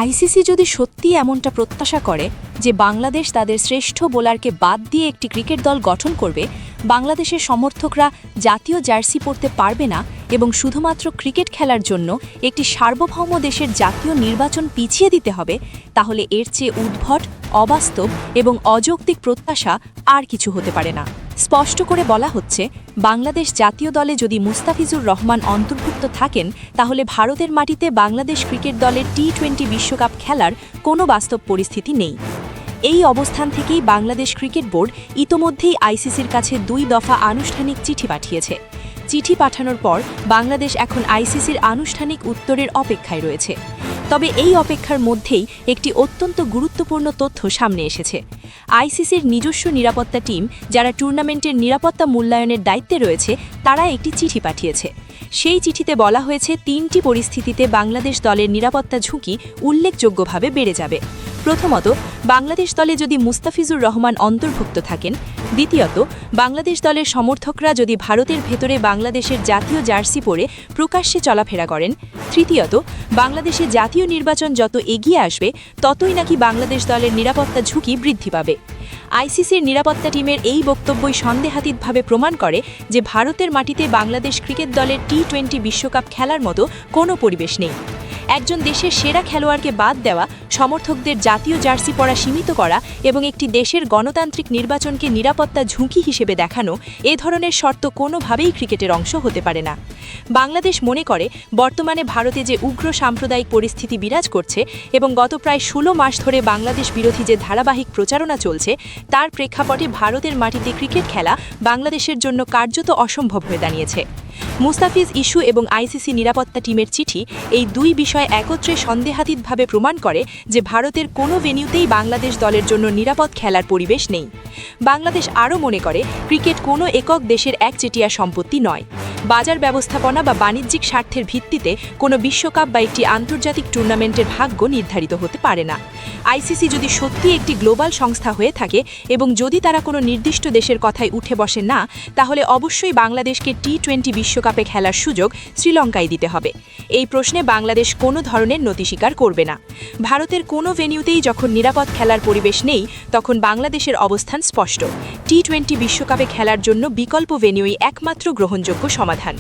ICC যদি সত্যিই এমনটা প্রত্যাশা করে যে বাংলাদেশ তাদের শ্রেষ্ঠ বোলারকে বাদ দিয়ে একটি ক্রিকেট দল গঠন করবে, বাংলাদেশের সমর্থকরা জাতীয় জার্সি পরতে পারবে না এবং শুধুমাত্র ক্রিকেট খেলার জন্য একটি সার্বভৌম দেশের জাতীয় নির্বাচন পিছিয়ে দিতে হবে, তাহলে এর চেয়ে উদ্ভট, অবাস্তব এবং অযৌক্তিক প্রত্যাশা আর কিছু হতে পারে না। স্পষ্ট করে বলা হচ্ছে, বাংলাদেশ জাতীয় দলে যদি মুস্তাফিজুর রহমান অন্তর্ভুক্ত থাকেন, তাহলে ভারতের মাটিতে বাংলাদেশ ক্রিকেট দলের টি-20 বিশ্বকাপ খেলার কোনো বাস্তব পরিস্থিতি নেই। এই অবস্থান থেকেই বাংলাদেশ ক্রিকেট বোর্ড ইতোমধ্যেই আইসিসির কাছে 2 দফা আনুষ্ঠানিক চিঠি পাঠিয়েছে। চিঠি পাঠানোর পর বাংলাদেশ এখন আইসিসির আনুষ্ঠানিক উত্তরের অপেক্ষায় রয়েছে। তবে এই অপেক্ষার মধ্যেই একটি অত্যন্ত গুরুত্বপূর্ণ তথ্য সামনে এসেছে। আইসিসির নিজস্ব নিরাপত্তা টিম, যারা টুর্নামেন্টের নিরাপত্তা মূল্যায়নের দায়িত্বে রয়েছে, তারা একটি চিঠি পাঠিয়েছে। সেই চিঠিতে বলা হয়েছে 3টি পরিস্থিতিতে বাংলাদেশ দলের নিরাপত্তা ঝুঁকি উল্লেখযোগ্যভাবে বেড়ে যাবে। প্রথমত, বাংলাদেশ দলে যদি মুস্তাফিজুর রহমান অন্তর্ভুক্ত থাকেন। দ্বিতীয়ত, বাংলাদেশ দলের সমর্থকরা যদি ভারতের ভেতরে বাংলাদেশের জাতীয় জার্সি পরে প্রকাশ্যে চলাফেরা করেন। তৃতীয়ত, বাংলাদেশে জাতীয় নির্বাচন যত এগিয়ে আসবে, ততই নাকি বাংলাদেশ দলের নিরাপত্তা ঝুঁকি বৃদ্ধি পাবে। আইসিসির নিরাপত্তা টিমের এই বক্তব্যই সন্দেহাতীতভাবে প্রমাণ করে যে ভারতের মাটিতে বাংলাদেশ ক্রিকেট দলের টি-20 বিশ্বকাপ খেলার মতো কোনো পরিবেশ নেই। একজন দেশের সেরা খেলোয়াড়কে বাদ দেওয়া, সমর্থকদের জাতীয় জার্সি পরা সীমিত করা এবং একটি দেশের গণতান্ত্রিক নির্বাচনকে নিরাপত্তা ঝুঁকি হিসেবে দেখানো, এ ধরনের শর্ত কোনোভাবেই ক্রিকেটের অংশ হতে পারে না। বাংলাদেশ মনে করে, বর্তমানে ভারতে যে উগ্র সাম্প্রদায়িক পরিস্থিতি বিরাজ করছে এবং গত প্রায় 16 মাস ধরে বাংলাদেশ বিরোধী যে ধারাবাহিক প্রচারণা চলছে, তার প্রেক্ষাপটে ভারতের মাটিতে ক্রিকেট খেলা বাংলাদেশের জন্য কার্যত অসম্ভব হয়ে দাঁড়িয়েছে। মুস্তাফিজ ইস্যু এবং আইসিসি নিরাপত্তা টিমের চিঠি, এই 2 বিষয় একত্রে সন্দেহাতীতভাবে প্রমাণ করে যে ভারতের কোনো ভেন্যুতেই বাংলাদেশ দলের জন্য নিরাপদ খেলার পরিবেশ নেই। বাংলাদেশ আরও মনে করে, ক্রিকেট কোনো একক দেশের একচেটিয়া সম্পত্তি নয়। বাজার ব্যবস্থাপনা বা বাণিজ্যিক স্বার্থের ভিত্তিতে কোনো বিশ্বকাপ বা একটি আন্তর্জাতিক টুর্নামেন্টের ভাগ্য নির্ধারিত হতে পারে না। আইসিসি যদি সত্যি একটি গ্লোবাল সংস্থা হয়ে থাকে এবং যদি তারা কোনো নির্দিষ্ট দেশের কথায় উঠে বসে না, তাহলে অবশ্যই বাংলাদেশকে টি-20 বিশ্বকাপে খেলার সুযোগ শ্রীলঙ্কায় দিতে হবে। এই প্রশ্নে বাংলাদেশ কোনো ধরনের নতি স্বীকার করবে না। ভারতের কোনো ভেন্যুতেই যখন নিরাপদ খেলার পরিবেশ নেই, তখন বাংলাদেশের অবস্থান স্পষ্ট। টি-20 বিশ্বকাপে খেলার জন্য বিকল্প ভেন্যুই একমাত্র গ্রহণযোগ্য সমাধান।